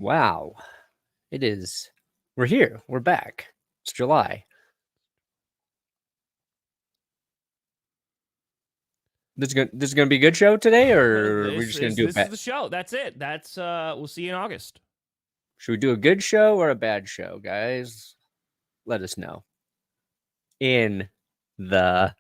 Wow. It is. We're here. We're back. It's July. This is gonna be a good show today, or are we just gonna do This is the show. That's it. That's we'll see you in August. Should we do a good show or a bad show, guys? Let us know. In the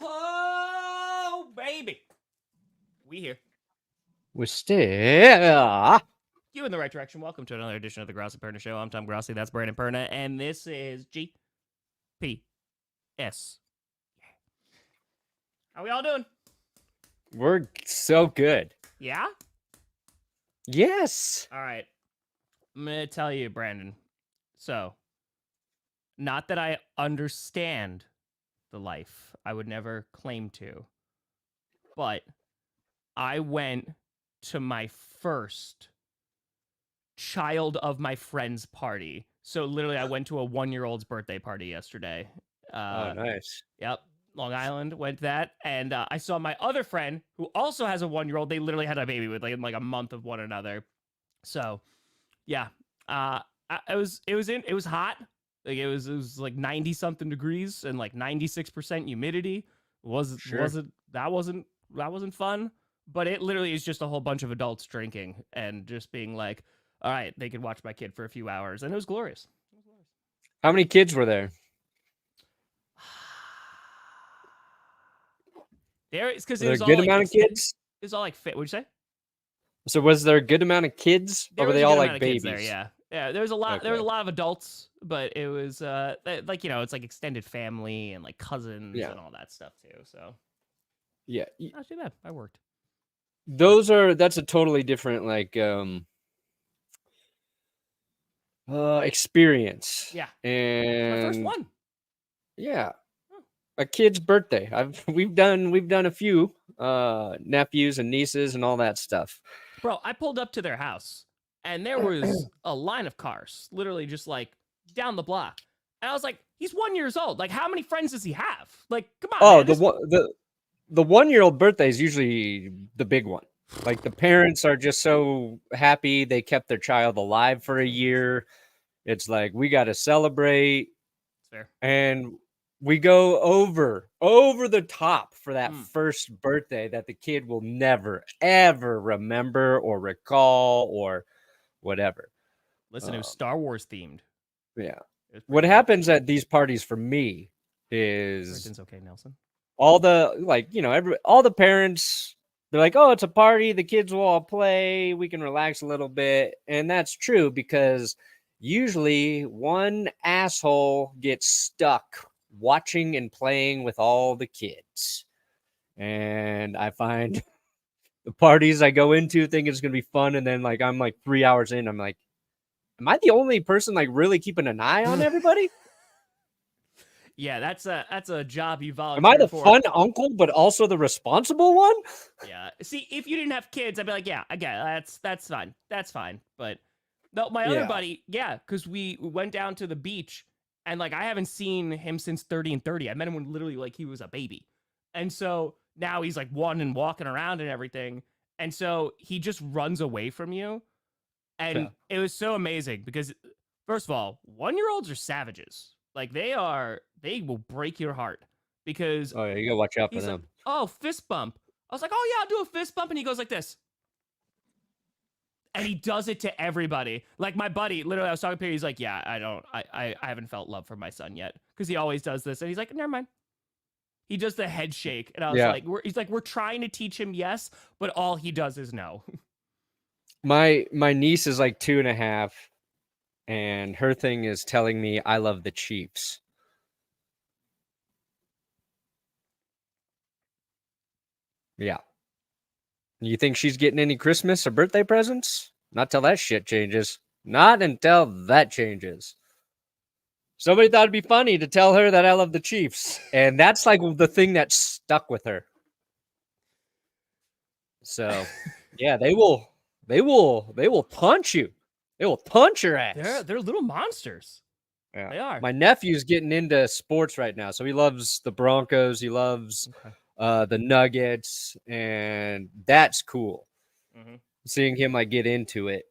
Oh baby, we here. we're still You in the right direction. Welcome to another edition of the Grossi Perna Show. I'm Tom Grossi. That's Brandon Perna, and this is GPS. How we all doing? We're so good. Yeah? Yes. All right. I'm going to tell you, Brandon. So, not that I understand the life. I would never claim to. But I went to my first child of my friend's party. So, literally, I went to a 1-year-old's birthday party yesterday. Oh, nice. Yep. Long Island, went to that, and I saw my other friend who also has a 1-year-old. They literally had a baby with like a month of one another. So, yeah, it was hot. Like it was like 90 something degrees and like 96% humidity. Wasn't fun. But it literally is just a whole bunch of adults drinking and just being like, all right, they could watch my kid for a few hours, and it was glorious. How many kids were there? It's because was there a good amount of kids? It's all like fit. What'd you say? So was there a good amount of kids, or were they all like babies? There, yeah. There was a lot. Okay. There was a lot of adults, but it was like it's like extended family and like cousins and all that stuff too. So yeah, not too bad. I worked. That's a totally different experience. Yeah, and my first one. Yeah. A kid's birthday. We've done a few nephews and nieces and all that stuff. Bro, I pulled up to their house and there was a line of cars, literally just like down the block. And I was like, he's 1 year old. Like, how many friends does he have? Like, come on. Oh, man, the 1-year-old birthday is usually the big one. Like the parents are just so happy they kept their child alive for a year. It's like we got to celebrate. Fair. And we go over the top for that first birthday that the kid will never, ever remember or recall or whatever. Listen, it was Star Wars themed. Yeah. What happens at these parties for me is everything's okay, Nelson. All the all the parents, they're like, oh, it's a party. The kids will all play. We can relax a little bit. And that's true because usually one asshole gets stuck watching and playing with all the kids. And I find the parties I go into think it's going to be fun. And then like, I'm like 3 hours in, I'm like, am I the only person like really keeping an eye on everybody? Yeah, that's a job you volunteer for. Am I the for. fun uncle, but also the responsible one? Yeah. See, if you didn't have kids, I'd be like, yeah, I get it. That's fine. That's fine. But no, my other buddy, because we went down to the beach and like I haven't seen him since 30 and 30. I met him when literally like he was a baby. And so now he's like one and walking around and everything. And so he just runs away from you. And it was so amazing because first of all, 1-year-olds are savages. Like they will break your heart because you gotta watch out for them. Like, oh, fist bump. I was like, oh yeah, I'll do a fist bump, and he goes like this. And he does it to everybody. Like my buddy, literally, I was talking to him, he's like, yeah, I haven't felt love for my son yet. Because he always does this. And he's like, never mind. He does the head shake. And I was like, we're trying to teach him yes, but all he does is no. My niece is like 2.5. And her thing is telling me I love the Chiefs. Yeah. You think she's getting any Christmas or birthday presents? Not till that shit changes. Not until that changes. Somebody thought it'd be funny to tell her that I love the Chiefs. And that's like the thing that stuck with her. So, yeah, they will punch you. They will punch your ass. They're little monsters. Yeah. They are. My nephew's getting into sports right now. So he loves the Broncos. He loves the Nuggets. And that's cool. Mm-hmm. Seeing him like get into it.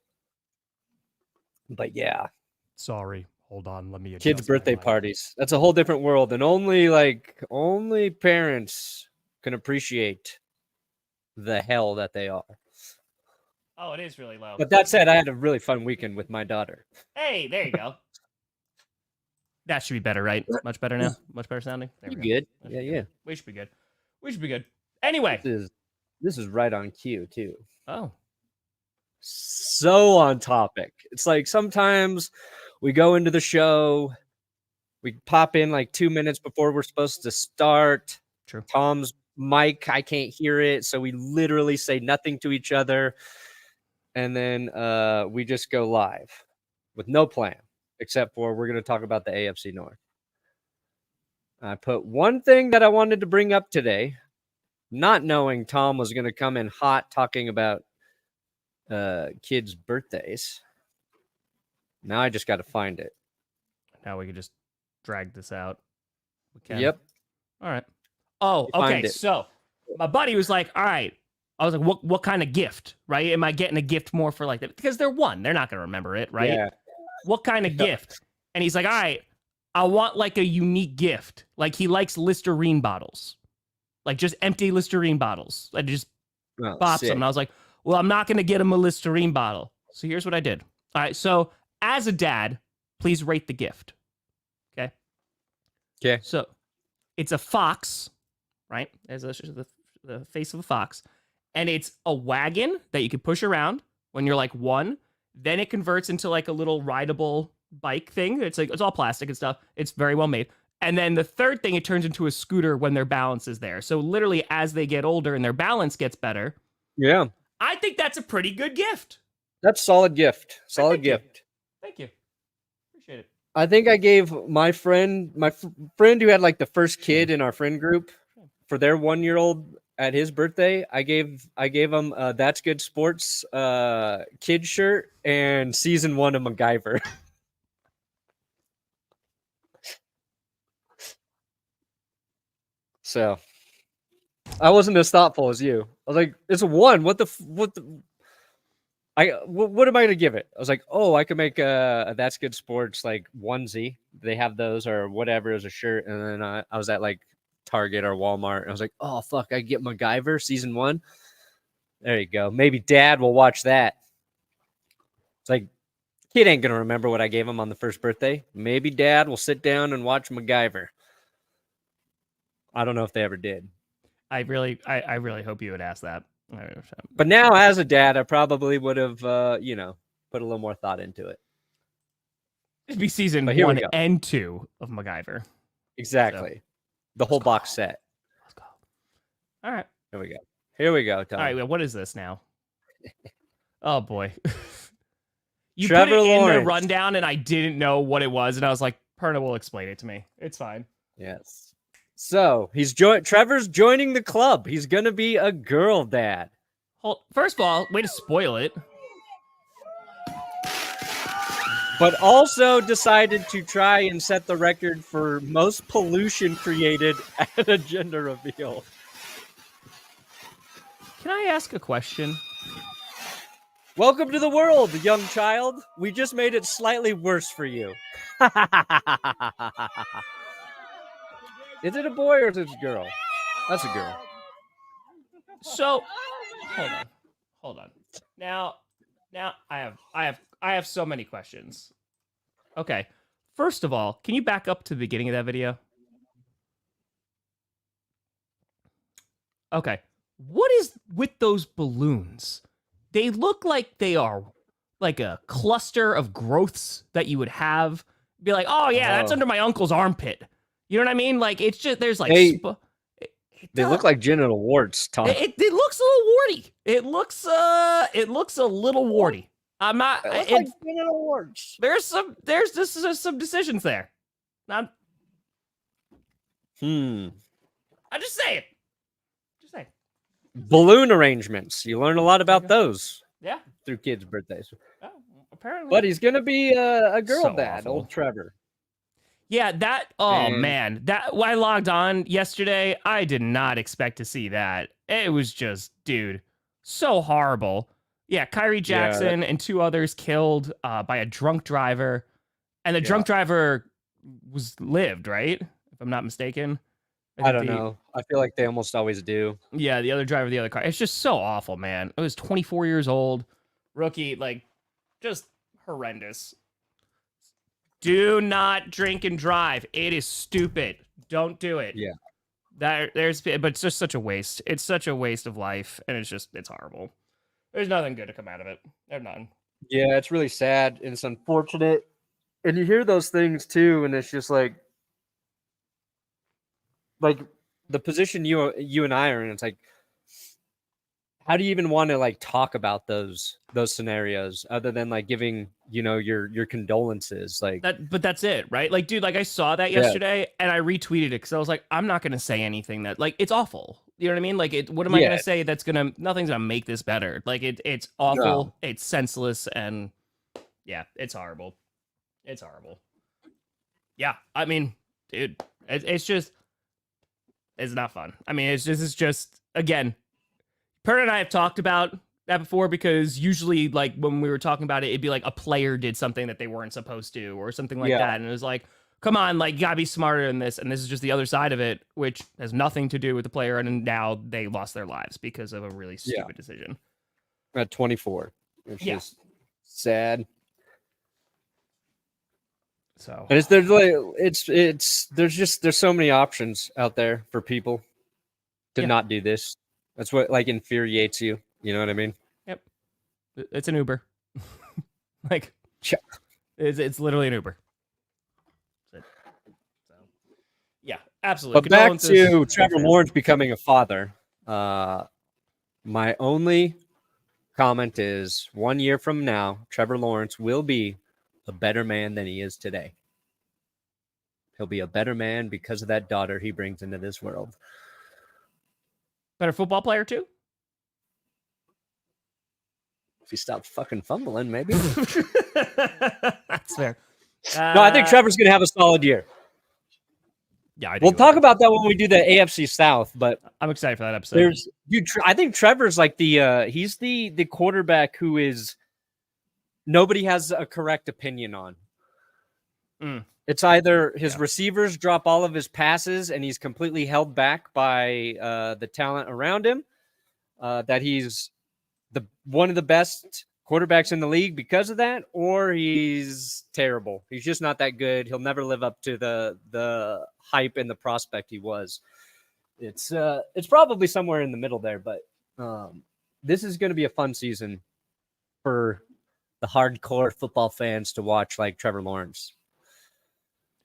But yeah. Sorry. Hold on. Let me kids' birthday parties. That's a whole different world. And only parents can appreciate the hell that they are. Oh, it is really low. But that said, I had a really fun weekend with my daughter. Hey, there you go. That should be better, right? Much better now? Much better sounding? There we go. Good. Yeah. We should be good. We should be good. Anyway. This is right on cue, too. Oh. So on topic. It's like sometimes we go into the show, we pop in like 2 minutes before we're supposed to start. True. Tom's mic, I can't hear it, so we literally say nothing to each other. And then we just go live with no plan, except for we're going to talk about the AFC North. I put one thing that I wanted to bring up today, not knowing Tom was going to come in hot talking about kids' birthdays. Now I just got to find it. Now we can just drag this out. We can. Yep. All right. Oh, okay. So my buddy was like, all right. I was like, what kind of gift, right? Am I getting a gift more for like that? Because they're one. They're not going to remember it, right? Yeah. What kind of gift? And he's like, all right, I want like a unique gift. Like he likes Listerine bottles. Like just empty Listerine bottles. I just bops them. And I was like, well, I'm not going to get him a Listerine bottle. So here's what I did. All right. So as a dad, please rate the gift. Okay. Okay. So it's a fox, right? As the face of a fox. And it's a wagon that you can push around when you're like one. Then it converts into like a little rideable bike thing. It's like, it's all plastic and stuff. It's very well made. And then the third thing, it turns into a scooter when their balance is there. So literally as they get older and their balance gets better. Yeah. I think that's a pretty good gift. That's solid gift. Solid gift. Thank you. Appreciate it. I think I gave my friend who had like the first kid in our friend group for their 1-year-old at his birthday. I gave him That's Good Sports kid shirt and season 1 of MacGyver. So I wasn't as thoughtful as you. I was like, it's a 1. What am I gonna give it? I was like, oh, I could make a That's Good Sports like onesie. They have those or whatever as a shirt. And then I was at like Target or Walmart. And I was like, oh fuck, I get MacGyver season 1. There you go. Maybe dad will watch that. It's like kid ain't gonna remember what I gave him on the first birthday. Maybe dad will sit down and watch MacGyver. I don't know if they ever did. I really hope you would ask that. But now, as a dad, I probably would have, put a little more thought into it. It'd be season 1 and 2 of MacGyver. Exactly. So, the whole box set. Let's go. All right. Here we go, Tom. All right, what is this now? Oh, boy. You Trevor put it Lawrence. in the rundown, and I didn't know what it was, and I was like, Perna will explain it to me. It's fine. Yes. So Trevor's joining the club. He's gonna be a girl dad. First of all, way to spoil it. But also decided to try and set the record for most pollution created at a gender reveal. Can I ask a question? Welcome to the world, young child. We just made it slightly worse for you. Is it a boy or is it a girl? That's a girl. So, hold on. Now I have so many questions. Okay. First of all, can you back up to the beginning of that video? Okay. What is with those balloons? They look like they are like a cluster of growths that you would have. Be like, oh yeah, that's under my uncle's armpit. You know what I mean? Like, it's just, there's like, They look like genital warts, Tom. It looks a little warty. It looks a little warty. I'm not. It looks like genital warts. There's some decisions there. I'm just saying. Balloon arrangements. You learn a lot about those. Yeah. Through kids' birthdays. Oh, apparently. But he's gonna be a girl So dad, awful. old Trevor. Yeah, man, I logged on yesterday. I did not expect to see that. It was just, dude, so horrible. Yeah, Khyree Jackson and 2 others killed by a drunk driver, and the drunk driver lived, right? If I'm not mistaken. I don't know. I feel like they almost always do. Yeah, the other driver of the other car. It's just so awful, man. It was 24 years old, rookie, like, just horrendous. Do not drink and drive. It is stupid. Don't do it. Yeah. But it's just such a waste. It's such a waste of life, and it's horrible. There's nothing good to come out of it. There's none. Yeah, it's really sad and it's unfortunate. And you hear those things too, and it's just like the position you and I are in. It's like, how do you even want to like talk about those scenarios other than like giving, your condolences? Like that, but that's it, right? Like, dude, like I saw that yesterday and I retweeted it because I was like, I'm not gonna say anything that like it's awful. You know what I mean? Like, what am I gonna say that's nothing's gonna make this better? Like, it's awful, No. It's senseless, and yeah, it's horrible. It's horrible. Yeah, I mean, dude, it's not fun. I mean, it's just again. Perna and I have talked about that before because usually, like, when we were talking about it, it'd be like a player did something that they weren't supposed to or something like that. And it was like, come on, like, you gotta be smarter than this. And this is just the other side of it, which has nothing to do with the player. And now they lost their lives because of a really stupid decision. At 24. It's just sad. So, and there's so many options out there for people to not do this. That's what like infuriates you. You know what I mean? Yep. It's an Uber. Like, it's literally an Uber. So, yeah, absolutely. But back to Trevor Lawrence becoming a father. My only comment is 1 year from now, Trevor Lawrence will be a better man than he is today. He'll be a better man because of that daughter he brings into this world. Better football player too? If you stop fucking fumbling, maybe. That's fair. No, I think Trevor's going to have a solid year. Yeah, we'll talk about that when we do the AFC South, but I'm excited for that episode. I think Trevor's like he's the quarterback who is nobody has a correct opinion on. It's either his receivers drop all of his passes and he's completely held back by the talent around him, that he's one of the best quarterbacks in the league because of that, or he's terrible. He's just not that good. He'll never live up to the hype and the prospect he was. It's probably somewhere in the middle there, but this is going to be a fun season for the hardcore football fans to watch, like Trevor Lawrence.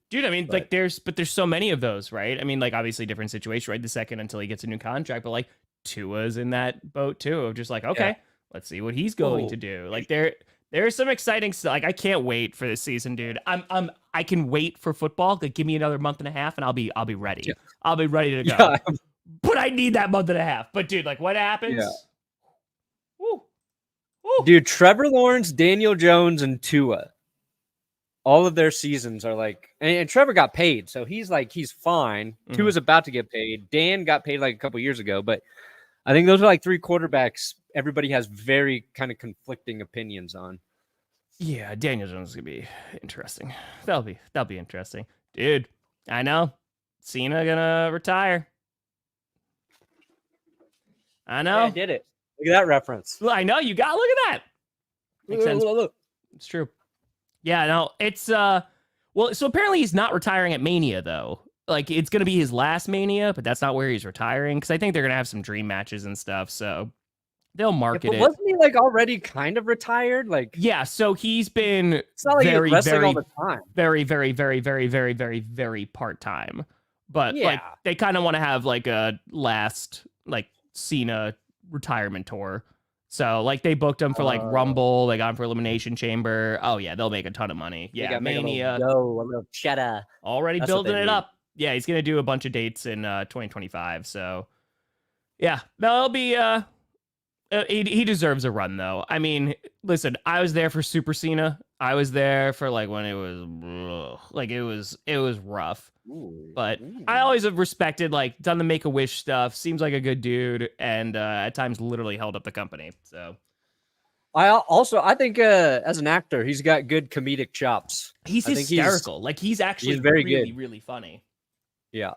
Dude, I mean, like there's so many of those, right? I mean, like obviously different situation, right? The second until he gets a new contract, but like Tua's in that boat too, of just like, okay, let's see what he's going to do. Like there's some exciting stuff. Like I can't wait for this season, dude. I can wait for football. Like give me another month and a half and I'll be ready. Yeah. I'll be ready to go. Yeah. But I need that month and a half. But dude, like what happens? Yeah. Woo. Woo. Dude, Trevor Lawrence, Daniel Jones, and Tua. All of their seasons are like, and Trevor got paid, so he's fine. Tua's about to get paid. Dan got paid like a couple years ago, but I think those are like 3 quarterbacks everybody has very kind of conflicting opinions on. Yeah, Daniel Jones is gonna be interesting. That'll be interesting, dude. I know Cena gonna retire. I know. Yeah, I did it. Look at that reference. Well, I know you got. Look at that. Makes sense. Look. It's true. Yeah, no, it's well, so apparently he's not retiring at Mania though. Like it's gonna be his last Mania, but that's not where he's retiring because I think they're gonna have some dream matches and stuff. So they'll market it. Wasn't he like already kind of retired? Like yeah, so he's been it's not like very, he's wrestling very, all the time. very, very, very, very, very, very, very part time. but like Yeah. they kind of want to have like a last like Cena retirement tour. So like they booked him for like Rumble, they got him for Elimination Chamber. Oh yeah, they'll make a ton of money. They Yeah, gotta make a Mania, little dough, a little cheddar. already That's what building they it need. up. Yeah, he's gonna do a bunch of dates in 2025. So yeah, that'll be he deserves a run though. I mean, listen, I was there for Super Cena. I was there for like when it was like it was rough. Ooh. But I always have respected, like, done the Make-A-Wish stuff. Seems like a good dude, and at times literally held up the company. So I think as an actor, he's got good comedic chops. he's I think hysterical. Like he's actually very really, good. really funny. Yeah.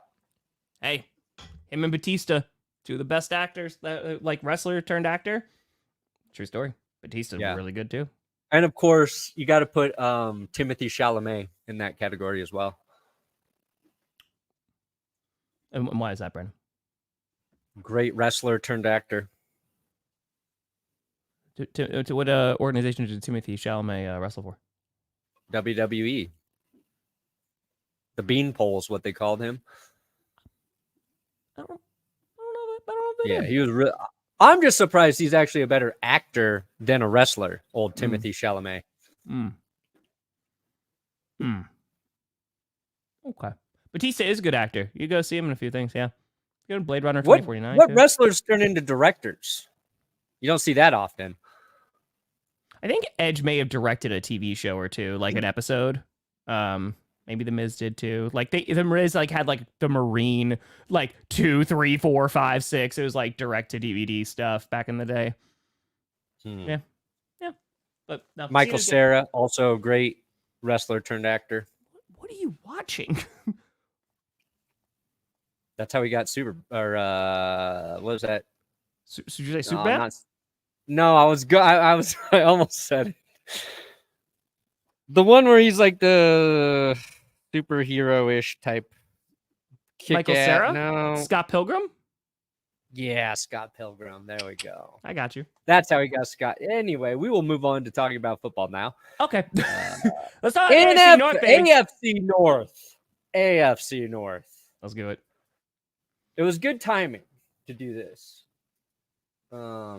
Hey, him and Batista, two of the best actors, like wrestler turned actor. True story. Batista's really good too. And of course, you got to put Timothy Chalamet in that category as well. And why is that, Brandon? Great wrestler turned actor. To what organization did Timothy Chalamet wrestle for? WWE. The Beanpole is what they called him. I don't know if they did. He was real. I'm just surprised he's actually a better actor than a wrestler, old Timothy Chalamet. Okay. Batista is a good actor. You go see him in a few things, yeah. Good in Blade Runner 2049. What too. wrestlers turn into directors? You don't see that often. I think Edge may have directed a TV show or two, like an episode. Maybe The Miz did too. Like the Miz like had like the Marine, like 2, 3, 4, 5, 6. It was like direct to DVD stuff back in the day. Yeah. But no, Michael Cera, also a great wrestler turned actor. What are you watching? That's how he got what was that? Did you say Superman? No, I was I almost said it. The one where he's like the superhero-ish type. Michael Cera? No. Scott Pilgrim? Yeah, Scott Pilgrim. There we go. I got you. That's how he got Scott. Anyway, we will move on to talking about football now. Okay. Let's talk AFC North. AFC North. AFC North. Let's do it. It was good timing to do this.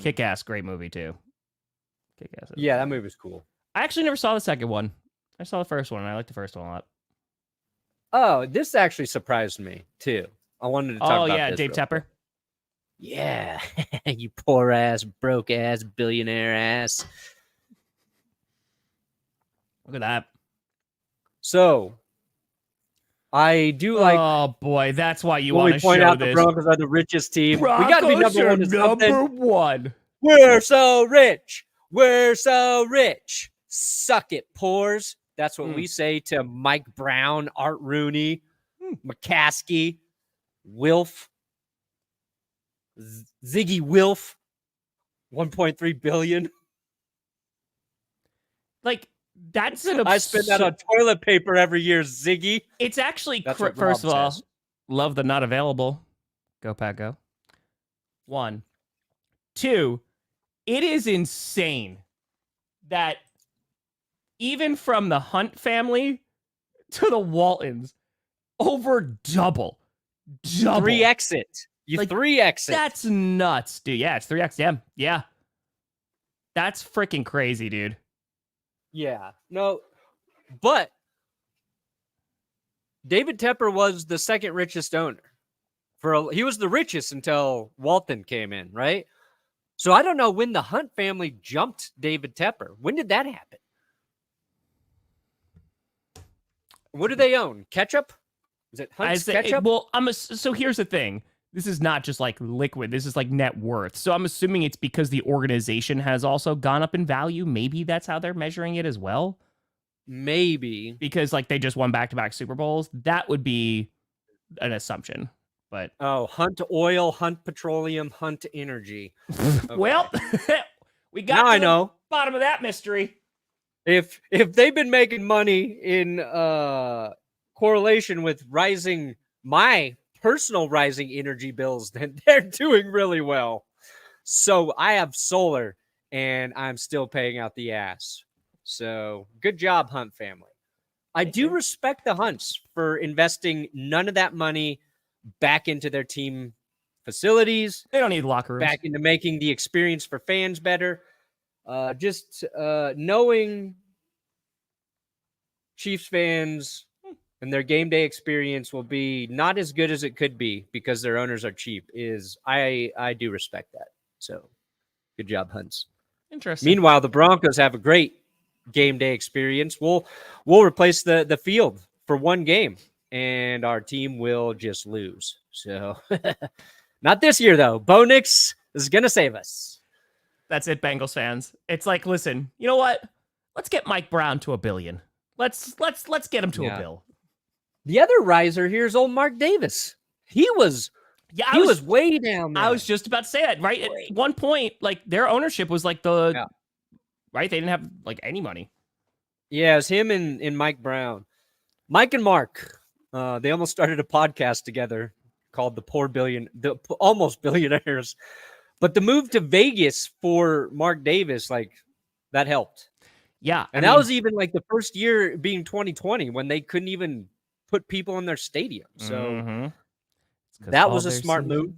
Kick-Ass, great movie too. Kick-Ass. Yeah, that movie was cool. I actually never saw the second one. I saw the first one, and I liked the first one a lot. Oh, this actually surprised me too. I wanted to talk about this. Dave Tepper. Yeah, you poor ass, broke ass, billionaire ass. Look at that. So, I do like. Oh boy, that's why you want to point show out this. the Broncos are the richest team. Broncos we got to be number one. Number one. We're so rich. We're so rich. Suck it, pores. That's what we say to Mike Brown, Art Rooney, McCaskey, Wilf, Ziggy Wilf, 1.3 billion. Like, that's an I spend that on toilet paper every year, Ziggy. It's actually, what first of Rob all, says. love the not available. Go, Pat, go. 1. 2, it is insane that even from the Hunt family to the Waltons, over double. 3x it. You like, 3x it. That's nuts, dude. Yeah, it's 3x. Yeah. That's freaking crazy, dude. Yeah. No, but David Tepper was the second richest owner. He was the richest until Walton came in, right? So I don't know when the Hunt family jumped David Tepper. When did that happen? What do they own? Ketchup? Is it Hunt's ketchup? Well, so here's the thing. This is not just like liquid. This is like net worth. So I'm assuming it's because the organization has also gone up in value. Maybe that's how they're measuring it as well. Maybe. Because like they just won back-to-back Super Bowls. That would be an assumption. But Hunt Oil, Hunt Petroleum, Hunt Energy. Okay. Well, we got now I know. Bottom of that mystery. If they've been making money in correlation with my personal rising energy bills, then they're doing really well. So I have solar and I'm still paying out the ass. So good job, Hunt family. I do respect the Hunts for investing none of that money back into their team facilities. They don't need locker rooms. Back into making the experience for fans better. Just knowing Chiefs fans and their game day experience will be not as good as it could be because their owners are cheap. I do respect that. So good job, Hunts. Interesting. Meanwhile, the Broncos have a great game day experience. We'll replace the field for one game, and our team will just lose. So not this year though. Bo Nix is gonna save us. That's it, Bengals fans. It's like, listen, you know what? Let's get Mike Brown to $1 billion. Let's get him to $1 billion. The other riser here is old Mark Davis. He was way down there. I was just about to say that, right? At one point, like their ownership was like right? They didn't have like any money. Yeah, it was him and Mike Brown. Mike and Mark, they almost started a podcast together called the Almost Billionaires. But the move to Vegas for Mark Davis, like that helped. Yeah. And that was even like the first year being 2020 when they couldn't even put people in their stadium. So that was a smart move.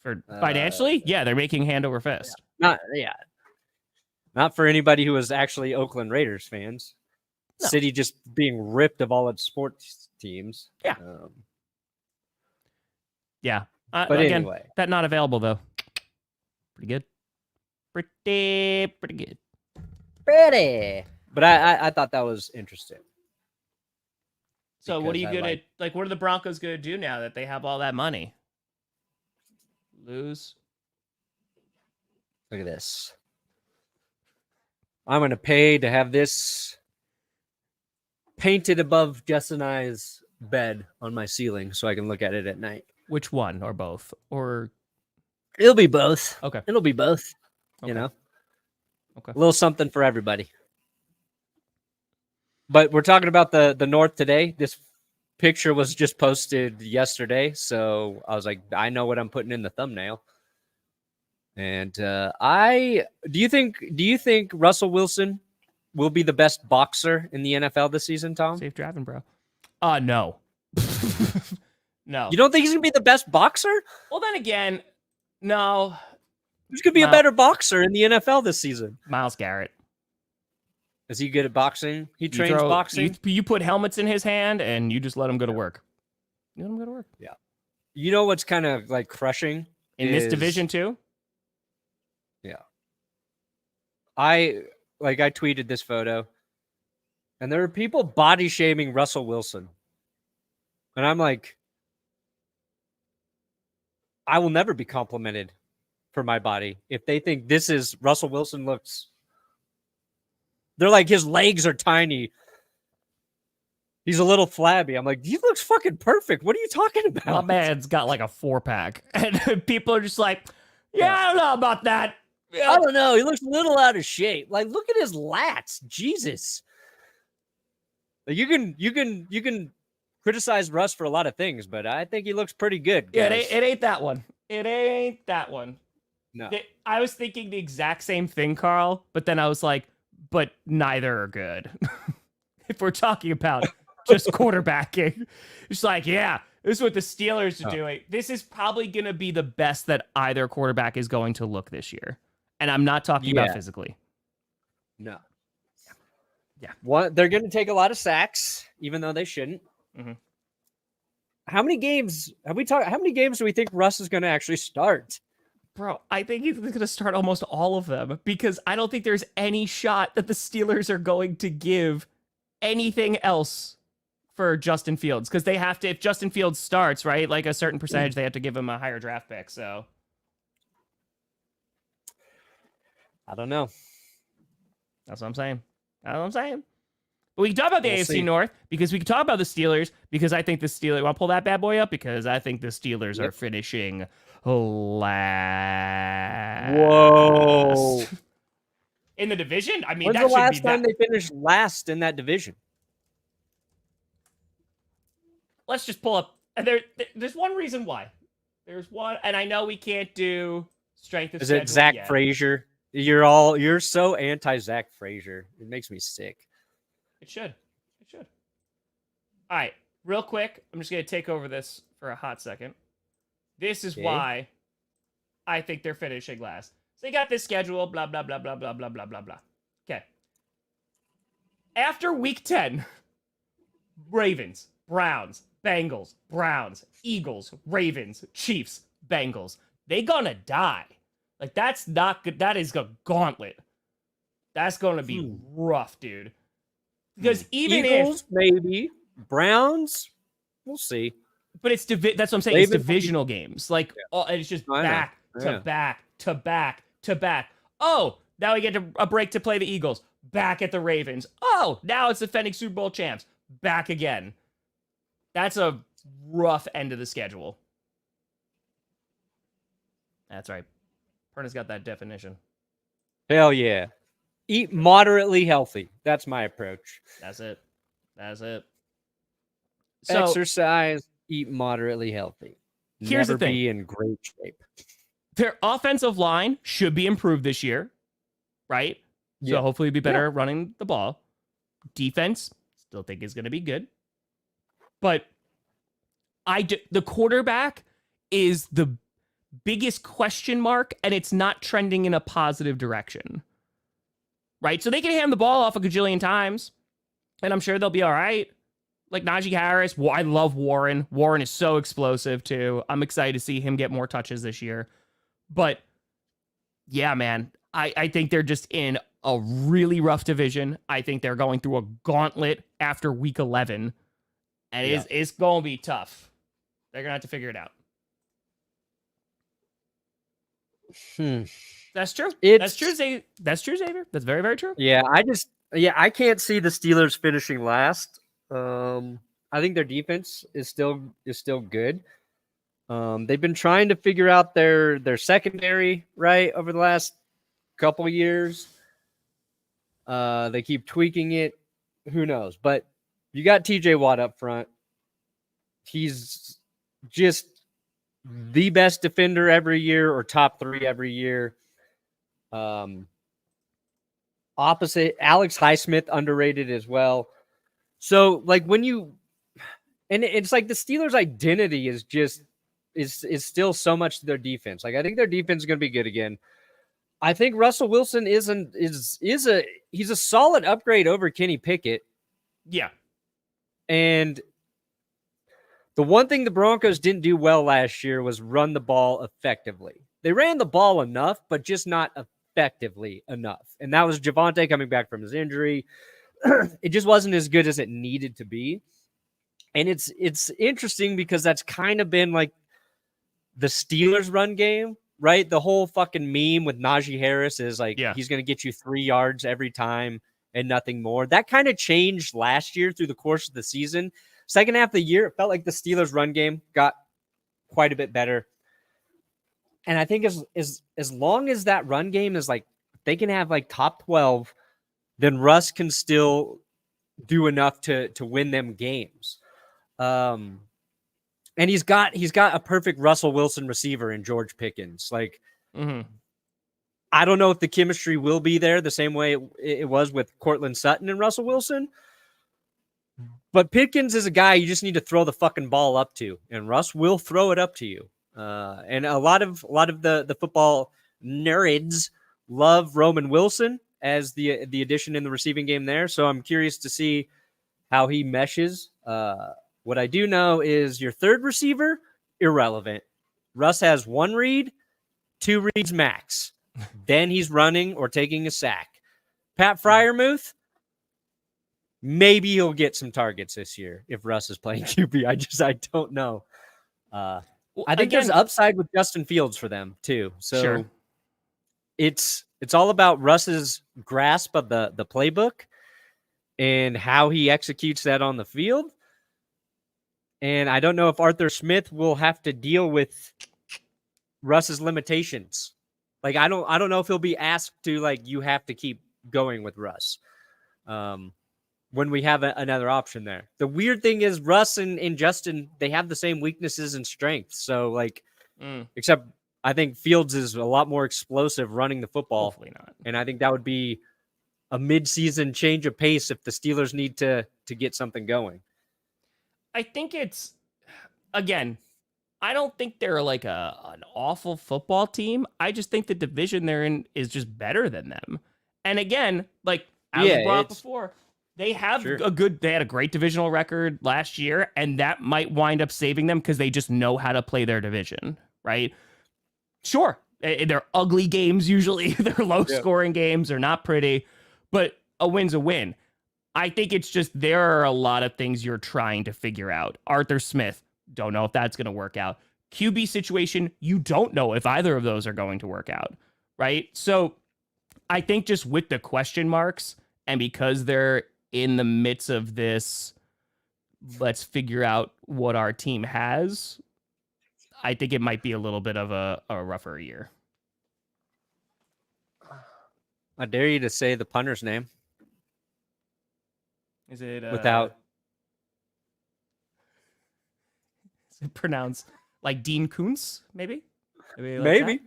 For financially, they're making hand over fist. Not for anybody who was actually Oakland Raiders fans. No. City just being ripped of all its sports teams. Yeah. But again, anyway, that not available though. Pretty good. Pretty good. But I thought that was interesting. So what are you gonna like? What are the Broncos gonna do now that they have all that money? Lose? Look at this. I'm gonna pay to have this painted above Jess and I's bed on my ceiling so I can look at it at night. Which one, or both, or it'll be both. Okay, it'll be both. Okay. You know, okay, a little something for everybody. But we're talking about the North today. This picture was just posted yesterday, so I was like, I know what I'm putting in the thumbnail. And do you think Russell Wilson will be the best boxer in the NFL this season, Tom? Safe driving, bro. No. No. You don't think he's gonna be the best boxer? Well, then again, no. Who's gonna be a better boxer in the NFL this season? Myles Garrett. Is he good at boxing? He trains boxing. You put helmets in his hand and you just let him go to work. You let him go to work. Yeah. You know what's kind of like crushing in this division too? Yeah. I tweeted this photo, and there are people body shaming Russell Wilson, and I'm like, I will never be complimented for my body if they think this is Russell Wilson looks. They're like, his legs are tiny. He's a little flabby. I'm like, he looks fucking perfect. What are you talking about? My man's got like a 4-pack. And people are just like, I don't know about that. Yeah. I don't know. He looks a little out of shape. Like, look at his lats. Jesus. Like, you can criticize Russ for a lot of things, but I think he looks pretty good. Guys. Yeah, it ain't that one. It ain't that one. No. I was thinking the exact same thing, Carl, but then I was like, but neither are good. If we're talking about just quarterbacking, it's like, this is what the Steelers are doing. This is probably going to be the best that either quarterback is going to look this year. And I'm not talking about physically. No. Yeah. They're going to take a lot of sacks, even though they shouldn't. Mm-hmm. How many games do we think Russ is going to actually start? Bro, I think he's going to start almost all of them because I don't think there's any shot that the Steelers are going to give anything else for Justin Fields because they have to, if Justin Fields starts, right, like a certain percentage, they have to give him a higher draft pick. So I don't know. That's what I'm saying. But we can talk about the AFC North because we can talk about the Steelers because I think the Steelers, want to pull that bad boy up? Because I think the Steelers are finishing last. Whoa. In the division? I mean, when's the last time they finished last in that division? Let's just pull up. There's one reason why. There's one, and I know we can't do strength of schedule. Is it Zach Frazier? You're so anti Zach Frazier. It makes me sick. It should. All right, real quick, I'm just gonna take over this for a hot second. This is Okay. why I think they're finishing last. So they got this schedule, blah blah blah blah blah blah blah blah blah. Okay. After week 10, Ravens, Browns, Bengals, Browns, Eagles, Ravens, Chiefs, Bengals. They gonna die. Like, that's not good. That is a gauntlet. That's gonna be rough, dude. Because even Eagles, maybe Browns, we'll see. but it's that's what I'm saying. Ravens, it's divisional games. Like, and it's just back to back to back to back. Oh, now we get a break to play the Eagles. Back at the Ravens. Oh, now it's defending Super Bowl champs. Back again. That's a rough end of the schedule. That's right. Perna's got that definition. Hell yeah. Eat moderately healthy. That's my approach. That's it. So, exercise, eat moderately healthy. Here's Never the thing. Be in great shape. Their offensive line should be improved this year, right? So hopefully it'll be better running the ball. Defense, still think is going to be good. But the quarterback is the biggest question mark, and it's not trending in a positive direction. Right? So they can hand the ball off a gajillion times, and I'm sure they'll be all right. Like Najee Harris, I love Warren. Warren is so explosive, too. I'm excited to see him get more touches this year. But, yeah, man, I think they're just in a really rough division. I think they're going through a gauntlet after week 11, and it's going to be tough. They're going to have to figure it out. That's true. That's true, Xavier. That's very, very true. Yeah, I can't see the Steelers finishing last. I think their defense is still good. They've been trying to figure out their secondary, right, over the last couple years. They keep tweaking it. Who knows? But you got TJ Watt up front. He's just the best defender every year, or top 3 every year. Opposite Alex Highsmith, underrated as well. So like it's like the Steelers' identity is still so much to their defense. Like I think their defense is going to be good again. I think Russell Wilson he's a solid upgrade over Kenny Pickett. Yeah. And the one thing the Broncos didn't do well last year was run the ball effectively. They ran the ball enough, but just not effectively enough. And that was Javonte coming back from his injury. It just wasn't as good as it needed to be. And it's interesting because that's kind of been like the Steelers' run game, right? The whole fucking meme with Najee Harris is like, he's going to get you 3 yards every time and nothing more. That kind of changed last year through the course of the season. Second half of the year, it felt like the Steelers' run game got quite a bit better. And I think as long as that run game is like, they can have like top 12, then Russ can still do enough to win them games. And he's got a perfect Russell Wilson receiver in George Pickens. Like, I don't know if the chemistry will be there the same way it was with Cortland Sutton and Russell Wilson. But Pickens is a guy you just need to throw the fucking ball up to, and Russ will throw it up to you. And a lot of the football nerds love Roman Wilson as the addition in the receiving game there. So I'm curious to see how he meshes. What I do know is your third receiver, irrelevant. Russ has 1 read, 2 reads max. Then he's running or taking a sack. Pat Freiermuth, maybe he'll get some targets this year if Russ is playing QB. I don't know. I think there's upside with Justin Fields for them too. So it's all about Russ's grasp of the playbook and how he executes that on the field. And I don't know if Arthur Smith will have to deal with Russ's limitations. Like I don't know if he'll be asked to, like, you have to keep going with Russ. When we have another option there. The weird thing is Russ and Justin, they have the same weaknesses and strengths. So like, except I think Fields is a lot more explosive running the football. Hopefully not. And I think that would be a mid-season change of pace if the Steelers need to get something going. I think it's, again, I don't think they're like an awful football team. I just think the division they're in is just better than them. And again, like as we brought up before, they have they had a great divisional record last year, and that might wind up saving them because they just know how to play their division, right? Sure, they're ugly games usually. They're low-scoring games. They're not pretty, but a win's a win. I think it's just there are a lot of things you're trying to figure out. Arthur Smith, don't know if that's going to work out. QB situation, you don't know if either of those are going to work out, right? So I think just with the question marks, and because they're in the midst of this, let's figure out what our team has, I think it might be a little bit of a rougher year. I dare you to say the punter's name. Is it without? Is it pronounced like Dean Koontz? Maybe. Maybe.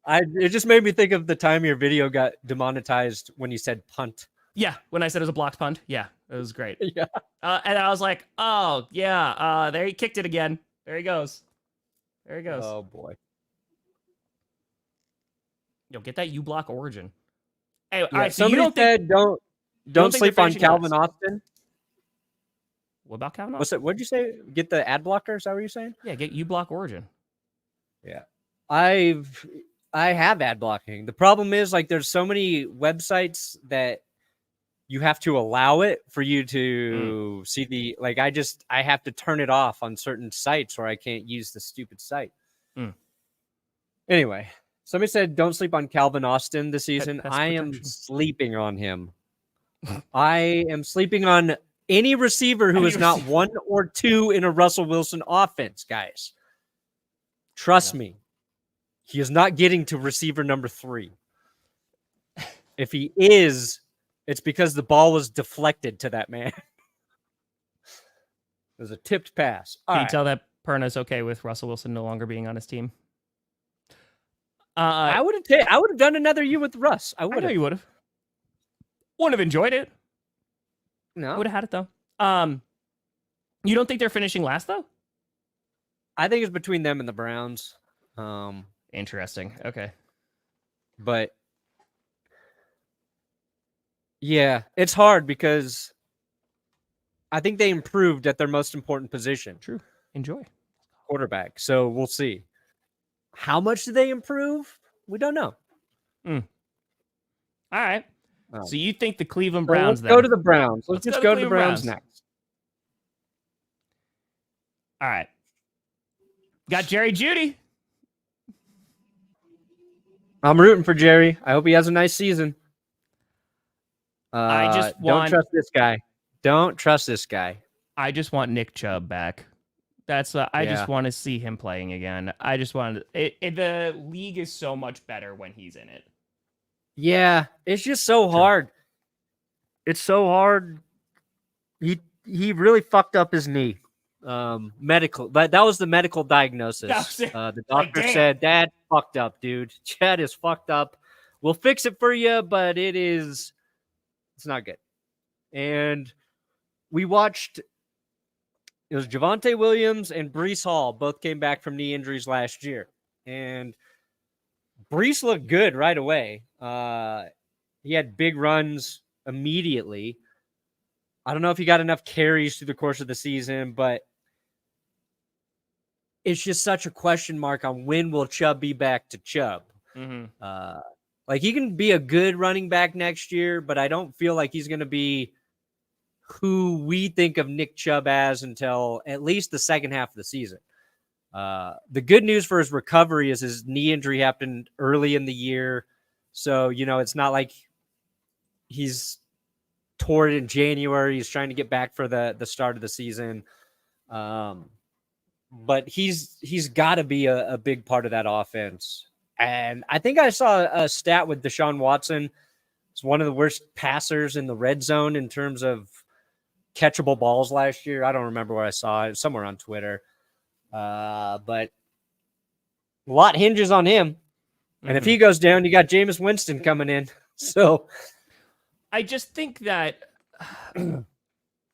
It just made me think of the time your video got demonetized when you said punt. Yeah, when I said it was a blocked punt. Yeah, it was great. Yeah. And I was like, oh yeah, there he kicked it again. There he goes. Oh boy. Yo, get that U block origin. Hey, all right, so somebody said don't sleep on Calvin Austin. What about Calvin Austin? What's it? What'd you say? Get the ad blocker? Is that what you're saying? Yeah, get U block origin. Yeah. I have ad blocking. The problem is like there's so many websites that you have to allow it for you to see the I have to turn it off on certain sites or I can't use the stupid site. Anyway, somebody said don't sleep on Calvin Austin this season. I am sleeping on him. I am sleeping on any receiver who is not 1 or 2 in a Russell Wilson offense, guys. Trust me. He is not getting to receiver number 3. If he is, it's because the ball was deflected to that man. It was a tipped pass. Can you tell that Perna's okay with Russell Wilson no longer being on his team? I would have done another year with Russ. I know you would have. Wouldn't have enjoyed it. No. I would have had it though. You don't think they're finishing last though? I think it's between them and the Browns. Interesting. Okay. But yeah, it's hard because I think they improved at their most important position. True. Enjoy. Quarterback. So we'll see. How much do they improve? We don't know. All right. So you think the Cleveland Browns? Let's go to the Browns. Let's just go to the Browns next. All right. Got Jerry Jeudy. I'm rooting for Jerry. I hope he has a nice season. Don't trust this guy. Don't trust this guy. I just want Nick Chubb back. That's I just want to see him playing again. I just want the league is so much better when he's in it. Yeah, it's just so hard. It's so hard. He really fucked up his knee. Medical, but that was the medical diagnosis. The doctor said that fucked up, dude. Chad is fucked up. We'll fix it for you, but it's not good. And we watched. It was Javonte Williams and Breece Hall both came back from knee injuries last year, and Breece looked good right away. He had big runs immediately. I don't know if he got enough carries through the course of the season, but it's just such a question mark on when will Chubb be back to Chubb. He can be a good running back next year, but I don't feel like he's going to be who we think of Nick Chubb as until at least the second half of the season. The good news for his recovery is his knee injury happened early in the year. So, it's not like he's tore it in January. He's trying to get back for the start of the season. But he's got to be a big part of that offense. And I think I saw a stat with Deshaun Watson. It's one of the worst passers in the red zone in terms of catchable balls last year. I don't remember where I saw it, somewhere on Twitter. But a lot hinges on him. And if he goes down, you got Jameis Winston coming in. So I just think that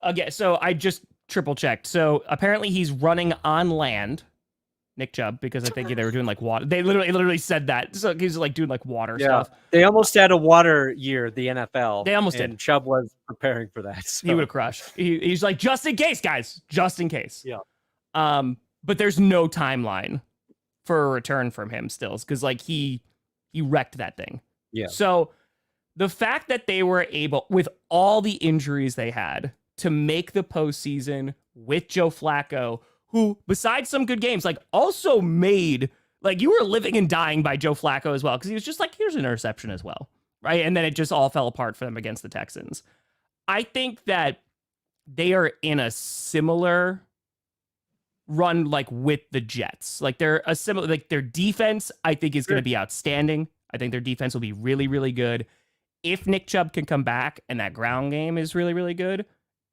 again, so I just triple checked. So apparently he's running on land, Nick Chubb, because I think they were doing like water. They literally said that. So he's like doing like water stuff. They almost had a water year, the NFL. They almost and did. Chubb was preparing for that. So. He would have crushed. He's like, just in case, guys, just in case. Yeah. But there's no timeline for a return from him still, because like he wrecked that thing. Yeah. So the fact that they were able, with all the injuries they had, to make the postseason with Joe Flacco, who, besides some good games, like also made, like you were living and dying by Joe Flacco as well, because he was just like, here's an interception as well, right? And then it just all fell apart for them against the Texans. I think that they are in a similar run like with the Jets. Like they're a similar, like their defense, I think, is going to be outstanding. I think their defense will be really, really good. If Nick Chubb can come back and that ground game is really, really good,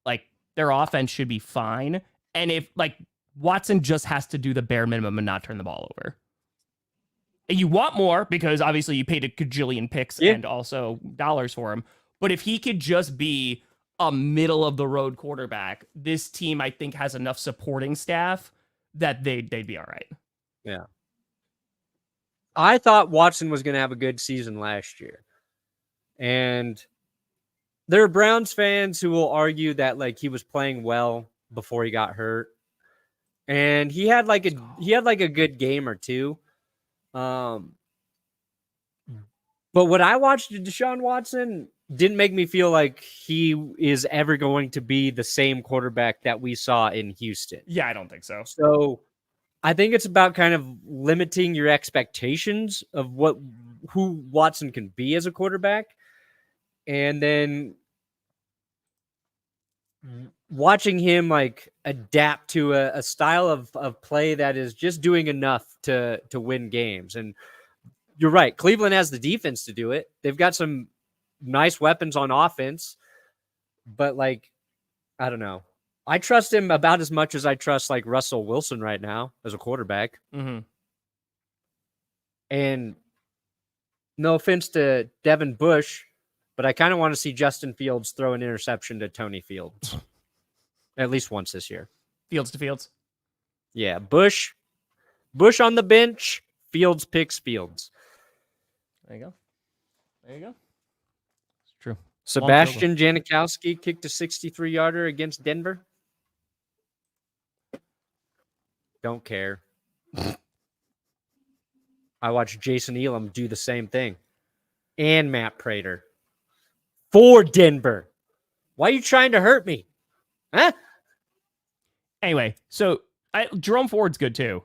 like their offense should be fine. And if like Watson just has to do the bare minimum and not turn the ball over. And you want more because obviously you paid a gajillion picks and also dollars for him. But if he could just be a middle of the road quarterback, this team, I think, has enough supporting staff that they'd be all right. Yeah. I thought Watson was going to have a good season last year. And there are Browns fans who will argue that like he was playing well before he got hurt. And he had like a good game or two. But what I watched of Deshaun Watson didn't make me feel like he is ever going to be the same quarterback that we saw in Houston. Yeah, I don't think so. So I think it's about kind of limiting your expectations of who Watson can be as a quarterback. And then watching him like adapt to a style of play that is just doing enough to win games. And you're right. Cleveland has the defense to do it. They've got some nice weapons on offense, but like, I don't know. I trust him about as much as I trust like Russell Wilson right now as a quarterback. Mm-hmm. And no offense to Devin Bush, but I kind of want to see Justin Fields throw an interception to Tony Fields at least once this year. Fields to Fields. Yeah. Bush on the bench. Fields picks Fields. There you go. It's true. Sebastian Janikowski kicked a 63-yarder against Denver. Don't care. I watched Jason Elam do the same thing. And Matt Prater. For Denver. Why are you trying to hurt me? Huh? Anyway, so Jerome Ford's good too.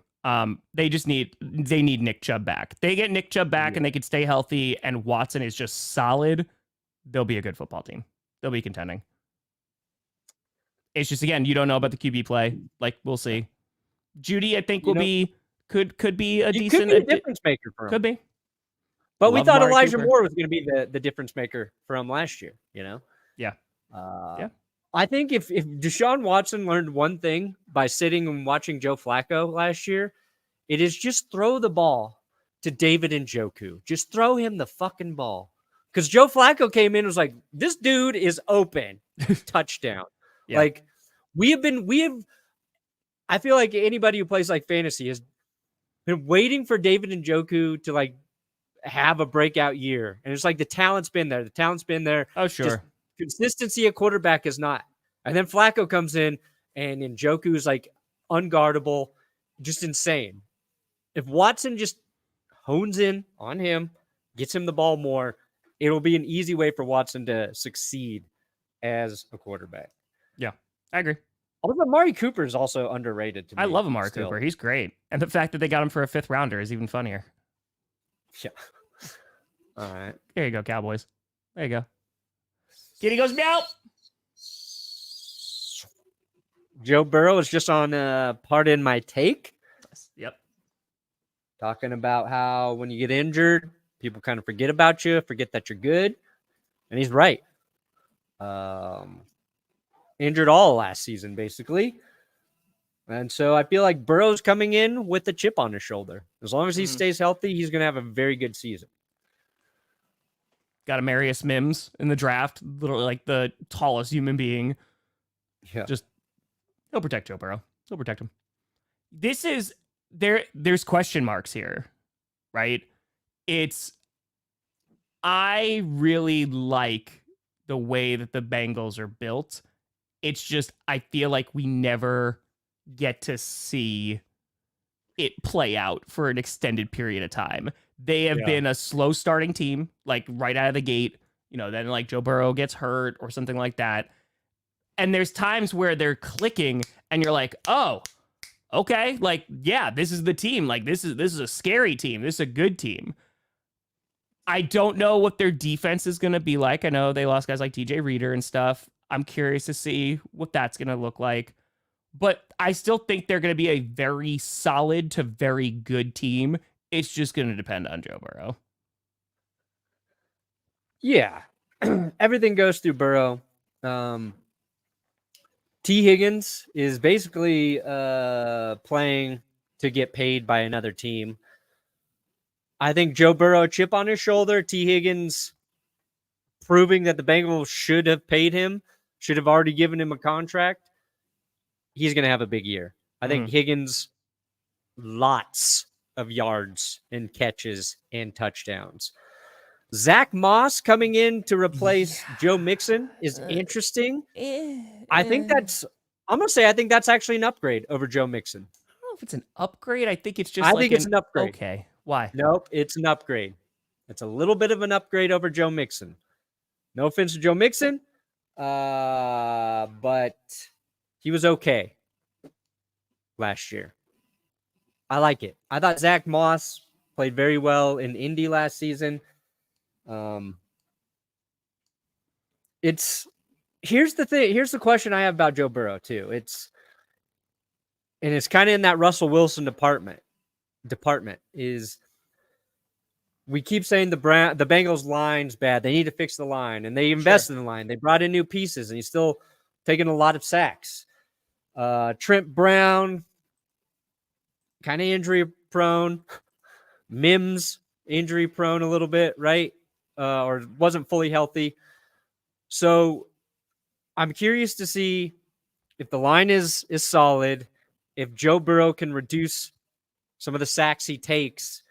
They need Nick Chubb back. They get Nick Chubb back and they can stay healthy and Watson is just solid. They'll be a good football team. They'll be contending. It's just, again, you don't know about the QB play. Like, we'll see. Judy, I think, could be a decent difference maker for him. Could be. But we thought Elijah Moore was going to be the difference maker for him last year, you know? Yeah. Yeah. I think if Deshaun Watson learned one thing by sitting and watching Joe Flacco last year, it is just throw the ball to David Njoku. Just throw him the fucking ball. Because Joe Flacco came in and was like, this dude is open. Touchdown. Yeah. Like, I feel like anybody who plays like fantasy has been waiting for David Njoku to like have a breakout year. And it's like the talent's been there. Oh, sure. Just consistency at quarterback is not. And then Flacco comes in and Njoku is like unguardable, just insane. If Watson just hones in on him, gets him the ball more, it'll be an easy way for Watson to succeed as a quarterback. Yeah, I agree. Although Amari Cooper is also underrated to me. I love Amari Cooper. He's great. And the fact that they got him for a 5th rounder is even funnier. Yeah. All right. There you go, Cowboys. There you go. Kitty goes meow. Joe Burrow is just on Pardon My Take. Yep. Talking about how when you get injured, people kind of forget about you, forget that you're good. And he's right. Injured all last season, basically. And so I feel like Burrow's coming in with a chip on his shoulder. As long as he stays healthy, he's going to have a very good season. Got Amarius Mims in the draft, literally like the tallest human being. Yeah. Just He'll protect Joe Burrow. He'll protect him. This is there's question marks here, right? I really like the way that the Bengals are built. It's just I feel like we never get to see it play out for an extended period of time. They have been a slow starting team, like right out of the gate. Then like Joe Burrow gets hurt or something like that. And there's times where they're clicking and you're like, oh, okay, like, yeah, this is the team. Like, this is a scary team. This is a good team. I don't know what their defense is going to be like. I know they lost guys like TJ Reader and stuff. I'm curious to see what that's going to look like. But I still think they're going to be a very solid to very good team. It's just going to depend on Joe Burrow. Yeah. Everything goes through Burrow. T. Higgins is basically playing to get paid by another team. I think Joe Burrow, chip on his shoulder. T. Higgins proving that the Bengals should have paid him, should have already given him a contract. He's going to have a big year. I think Higgins, lots of yards and catches and touchdowns. Zach Moss coming in to replace Joe Mixon is interesting. I think that's actually an upgrade over Joe Mixon. I don't know if it's an upgrade. I think it's just it's an upgrade. Okay. Why? Nope, it's an upgrade. It's a little bit of an upgrade over Joe Mixon. No offense to Joe Mixon, but he was okay last year. I like it. I thought Zach Moss played very well in Indy last season. Here's the thing. Here's the question I have about Joe Burrow too. It's kind of in that Russell Wilson department is we keep saying the Bengals line's bad. They need to fix the line, and they invested in the line. They brought in new pieces, and he's still taking a lot of sacks. Trent Brown, kind of injury prone. Mims, injury prone a little bit, right? Or wasn't fully healthy. So I'm curious to see if the line is solid, if Joe Burrow can reduce some of the sacks he takes,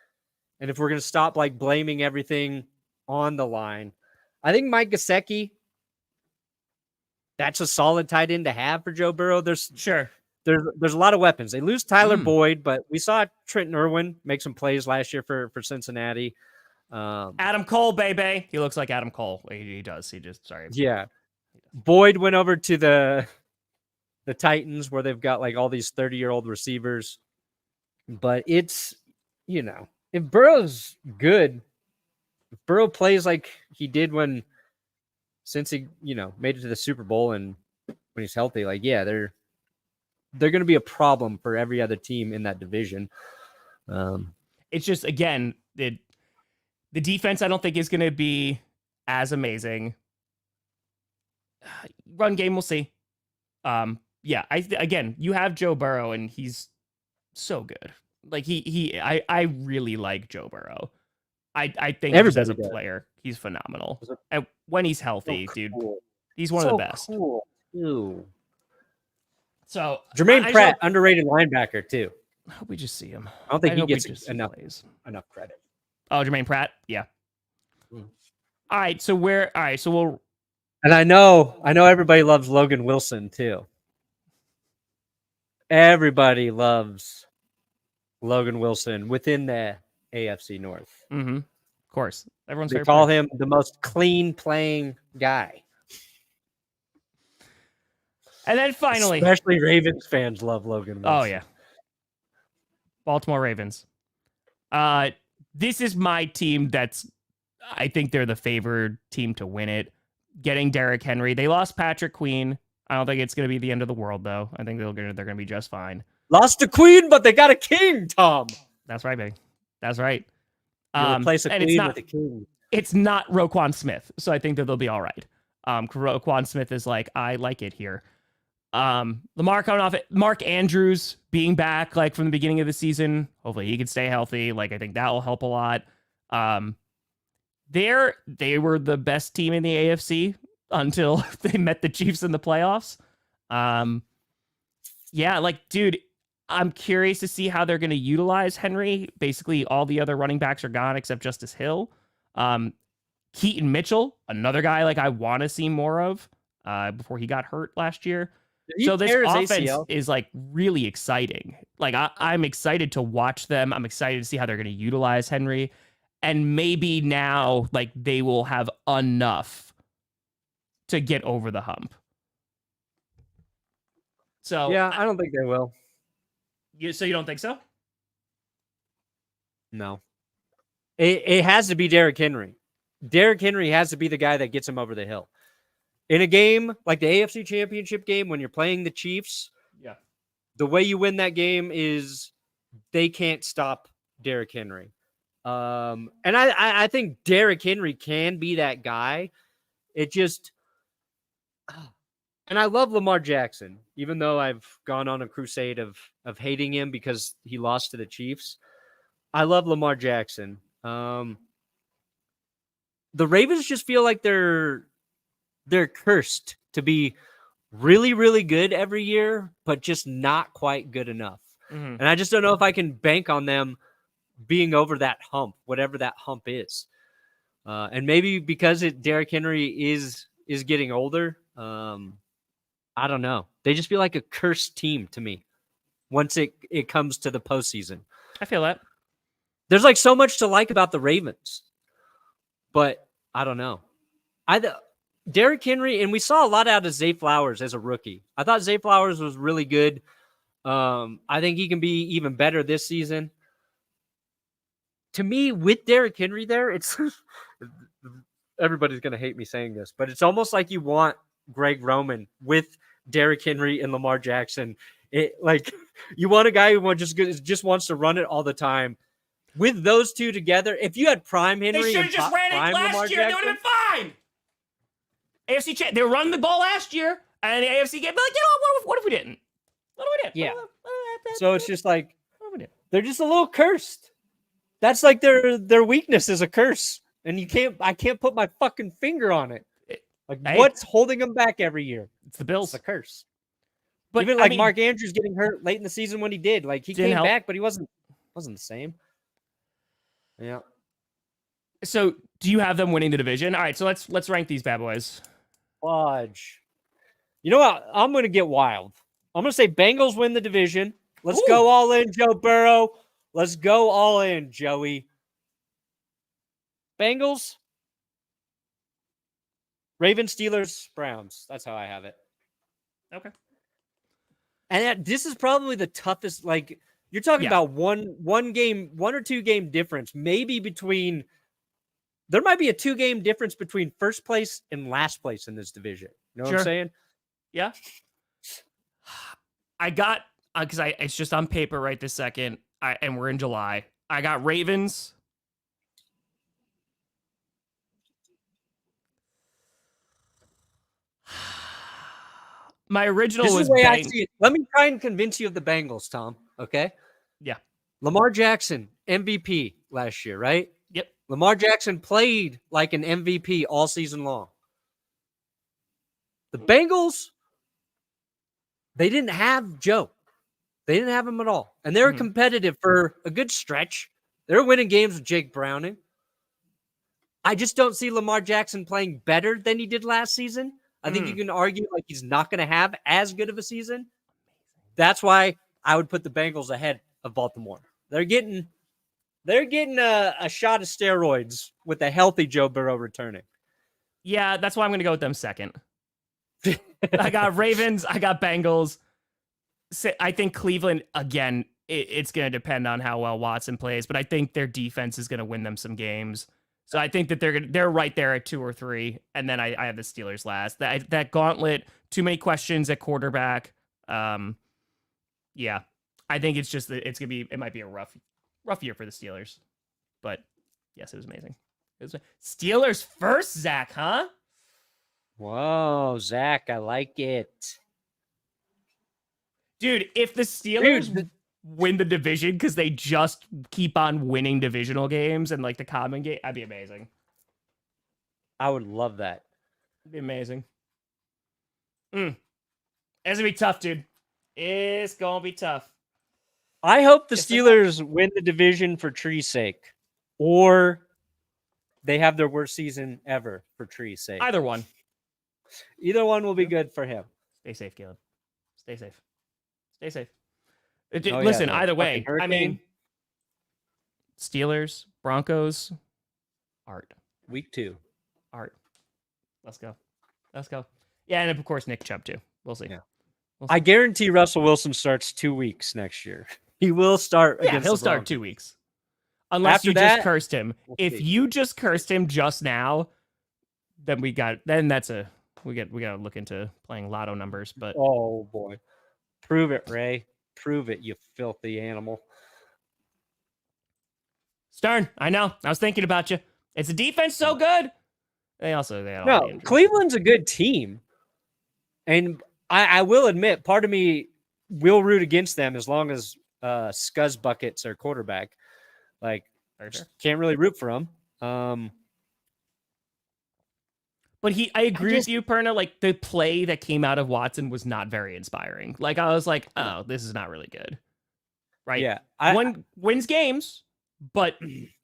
and if we're going to stop like blaming everything on the line. I think Mike Gesicki, that's a solid tight end to have for Joe Burrow. There's a lot of weapons. They lose Tyler Boyd, but we saw Trenton Irwin make some plays last year for Cincinnati. Adam Cole, baby. He looks like Adam Cole. He does. Yeah. Boyd went over to the Titans where they've got like all these 30-year-old receivers. But it's, if Burrow's good, if Burrow plays like he did since he, made it to the Super Bowl and when he's healthy, like, yeah, they're going to be a problem for every other team in that division. It's just, again, the defense I don't think is going to be as amazing. Run game, we'll see. Again, you have Joe Burrow, and he's so good. Like I really like Joe Burrow. I think just as a player, he's phenomenal. And when he's healthy, dude, he's one of the best. Cool. Ew. So Jermaine Pratt, underrated linebacker too. I hope we just see him. I don't think he gets enough credit. Oh, Jermaine Pratt, yeah. All right, so we'll. And I know everybody loves Logan Wilson too. Everybody loves Logan Wilson within the AFC North. Mm-hmm. Of course. They call him the most clean playing guy. And then finally, especially Ravens fans love Logan Wilson. Oh, yeah. Baltimore Ravens. This is my team I think they're the favored team to win it. Getting Derrick Henry. They lost Patrick Queen. I don't think it's going to be the end of the world, though. I think they're going to be just fine. Lost a queen, but they got a king, Tom. That's right, baby. That's right. Replace a queen with a king. It's not Roquan Smith, so I think that they'll be all right. Roquan Smith is like, I like it here. Lamar coming off it. Mark Andrews being back like from the beginning of the season. Hopefully he can stay healthy. Like I think that will help a lot. They were the best team in the AFC until they met the Chiefs in the playoffs. Yeah, like, dude, I'm curious to see how they're going to utilize Henry. Basically, all the other running backs are gone except Justice Hill. Keaton Mitchell, another guy like I want to see more of before he got hurt last year. Did he So this tear his offense ACL? is like really exciting. Like I'm excited to watch them. I'm excited to see how they're going to utilize Henry. And maybe now like they will have enough to get over the hump. So Yeah, I don't think they will. you don't think so? No. It has to be Derrick Henry. Derrick Henry has to be the guy that gets him over the hill. In a game like the AFC Championship game, when you're playing the Chiefs, Yeah. the way you win that game is they can't stop Derrick Henry. And I think Derrick Henry can be that guy. It just, and I love Lamar Jackson, even though I've gone on a crusade of hating him because he lost to the Chiefs. I love Lamar Jackson. The Ravens just feel like they're cursed to be really, really good every year, but just not quite good enough. Mm-hmm. And I just don't know if I can bank on them being over that hump, whatever that hump is. And maybe because Derrick Henry is getting older, I don't know. They just feel like a cursed team to me once it comes to the postseason. I feel that. There's like so much to like about the Ravens, but I don't know. Derrick Henry, and we saw a lot out of Zay Flowers as a rookie. I thought Zay Flowers was really good. I think he can be even better this season. To me, with Derrick Henry there, it's everybody's going to hate me saying this, but it's almost like you want Greg Roman with Derrick Henry and Lamar Jackson. Like you want a guy who just wants to run it all the time. With those two together, if you had prime Henry, They should have just ran it last year. They would have been fine. AFC, they were running the ball last year, and the AFC game. Like, what if we didn't? What if we didn't? Yeah. So it's just like they're just a little cursed. That's like their weakness is a curse, and I can't put my fucking finger on it. Like what's holding them back every year? It's the Bills. It's a curse. But even like Mark Andrews getting hurt late in the season when he did, like he came back, but he wasn't the same. Yeah. So do you have them winning the division? All right, so let's rank these bad boys. Fudge. You know what? I'm gonna get wild. I'm gonna say Bengals win the division. Let's go all in, Joe Burrow. Let's go all in, Joey. Bengals, Ravens, Steelers, Browns. That's how I have it. Okay. And this is probably the toughest. Like you're talking about one or two game difference, maybe between. There might be a 2-game difference between first place and last place in this division. You know what I'm saying? Yeah. I got because it's just on paper right this second. And we're in July. I got Ravens. My original this was is the way I see it. Let me try and convince you of the Bengals, Tom. Okay. Yeah. Lamar Jackson, MVP last year, right? Yep. Lamar Jackson played like an MVP all season long. The Bengals, they didn't have Joe. They didn't have him at all. And they were competitive for a good stretch. They were winning games with Jake Browning. I just don't see Lamar Jackson playing better than he did last season. I think you can argue like he's not going to have as good of a season. That's why I would put the Bengals ahead of Baltimore. They're getting a shot of steroids with a healthy Joe Burrow returning. Yeah, that's why I'm going to go with them second. I got Ravens. I got Bengals. I think Cleveland, again, it's going to depend on how well Watson plays, but I think their defense is going to win them some games. So I think that they're right there at 2 or 3, and then I have the Steelers last. That gauntlet, too many questions at quarterback. Yeah, I think it's just that it might be a rough year for the Steelers, but yes, it was amazing. Steelers first, Zach, huh? Whoa, Zach, I like it. Dude, if the Steelers win the division because they just keep on winning divisional games and like the common game, that'd be amazing. I would love that. It'd be amazing. It's gonna be tough, dude. It's gonna be tough. I hope the Steelers win the division for Tree's sake, or they have their worst season ever for Tree's sake. Either one. Either one will be good for him. Stay safe, Caleb. Stay safe. Stay safe. Oh, Listen, yeah, either way, hurricane. I mean, Steelers, Broncos, art. Week 2. Art. Let's go. Let's go. Yeah, and of course Nick Chubb too. We'll see. Yeah. We'll see. I guarantee Russell Wilson starts 2 weeks next year. He will start. Yeah, against he'll the start Broncos. 2 weeks. Unless After you that, just cursed him. we'll If see. you just cursed him just now, then we got we gotta look into playing lotto numbers. But Oh boy. Prove it, Ray. Prove it, you filthy animal. Stern, I know. I was thinking about you. It's a defense so good. They had all the No, injuries. Cleveland's a good team. And I will admit, part of me will root against them as long as Scuzz Buckets are quarterback. Like, Very fair. can't really root for him. But I agree with you, Perna. Like, the play that came out of Watson was not very inspiring. Like, I was like, oh, this is not really good. Right? Yeah. Wins games, but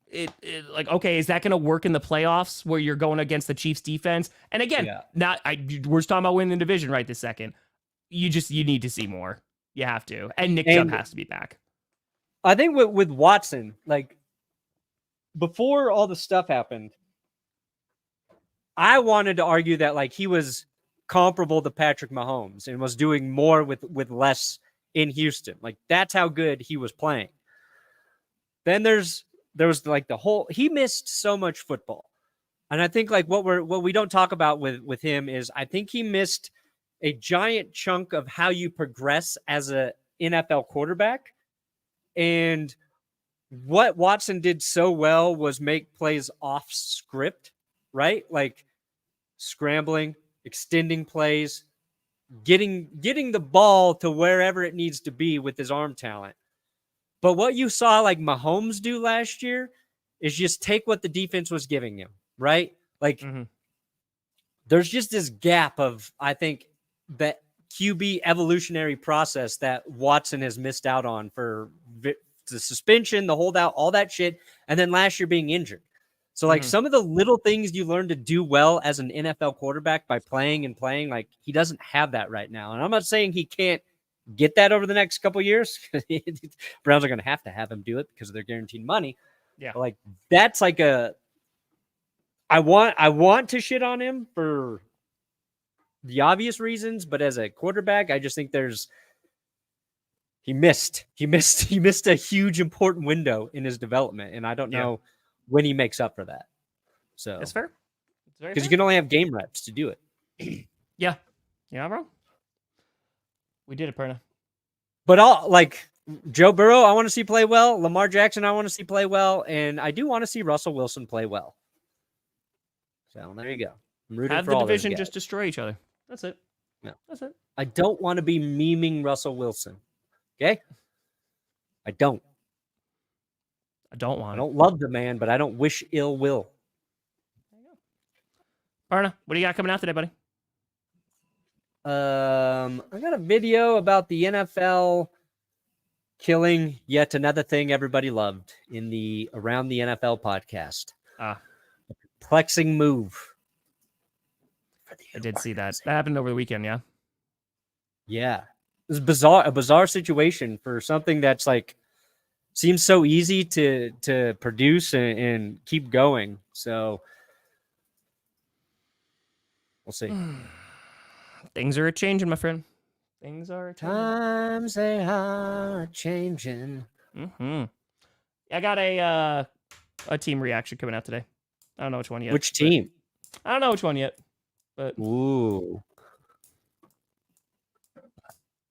it like, okay, is that going to work in the playoffs where you're going against the Chiefs defense? And again, we're just talking about winning the division right this second. You need to see more. You have to. And Nick Chubb has to be back. I think with Watson, like, before all the stuff happened, I wanted to argue that, like, he was comparable to Patrick Mahomes and was doing more with less in Houston. Like, that's how good he was playing. Then there was like he missed so much football. And I think, like, what we don't talk about with him is I think he missed a giant chunk of how you progress as a NFL quarterback. And what Watson did so well was make plays off script, right? Like scrambling, extending plays, getting the ball to wherever it needs to be with his arm talent. But what you saw like Mahomes do last year is just take what the defense was giving him, right? Like there's just this gap of, I think, that QB evolutionary process that Watson has missed out on for the suspension, the holdout, all that shit. And then last year being injured. So like some of the little things you learn to do well as an NFL quarterback by playing, like he doesn't have that right now. And I'm not saying he can't get that over the next couple of years. Browns are going to have him do it because they're guaranteed money. Yeah. But like that's like I want to shit on him for the obvious reasons, but as a quarterback, I just think he missed a huge important window in his development, and I don't know when he makes up for that. So that's fair. Because you can only have game reps to do it. Yeah, bro. We did it, Perna. But all like Joe Burrow, I want to see play well. Lamar Jackson, I want to see play well, and I do want to see Russell Wilson play well. So there you go. I'm rooting have for the all division those guys. just destroy each other. That's it. No. That's it. I don't want to be memeing Russell Wilson. Okay? I don't love the man, but I don't wish ill will. There you go. Perna, what do you got coming out today, buddy? I got a video about the NFL killing yet another thing everybody loved in the Around the NFL podcast. A perplexing move. I did see that. That happened over the weekend, yeah? Yeah. It was a bizarre situation for something that's like seems so easy to produce and keep going. So we'll see. Things are changing, my friend. Things are changing. Times they are changing. I got a team reaction coming out today. I don't know which one yet. Which team? I don't know which one yet. But ooh.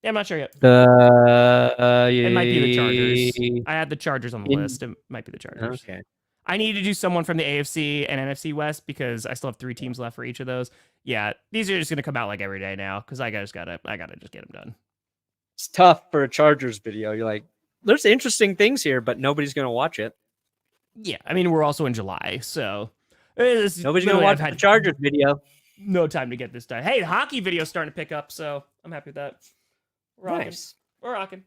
Yeah, I'm not sure yet. It might be the Chargers. I had the Chargers on the list. It might be the Chargers. Okay. I need to do someone from the AFC and NFC West because I still have 3 teams left for each of those. Yeah, these are just gonna come out like every day now because I gotta just get them done. It's tough for a Chargers video. You're like, there's interesting things here, but nobody's gonna watch it. Yeah, I mean we're also in July, so nobody's gonna watch the Chargers video. No time to get this done. Hey, the hockey video's starting to pick up, so I'm happy with that. Nice. We're rocking.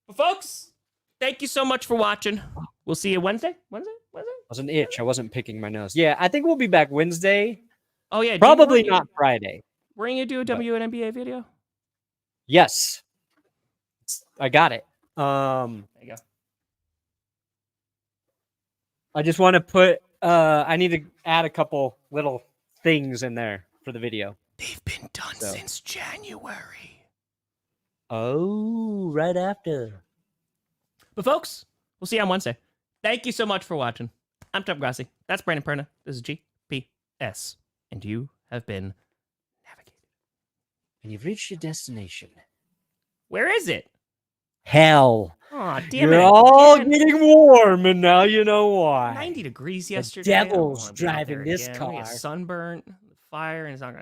But folks, thank you so much for watching. We'll see you Wednesday. I was an itch. I wasn't picking my nose. Yeah, I think we'll be back Wednesday. Oh yeah, Probably not Friday. We're gonna do a WNBA video. Yes, I got it. There you go. I just want to put. I need to add a couple little things in there for the video. They've been done since January. Oh, right after. But folks, we'll see you on Wednesday. Thank you so much for watching. I'm Trevor Grossi. That's Brandon Perna. This is GPS. And you have been navigated. And you've reached your destination. Where is it? Hell. Aw, damn You're it. all getting warm, and now you know why. 90 degrees yesterday. Devil's I don't wanna be out driving there this again. car. We get sunburnt, fire, and it's not going to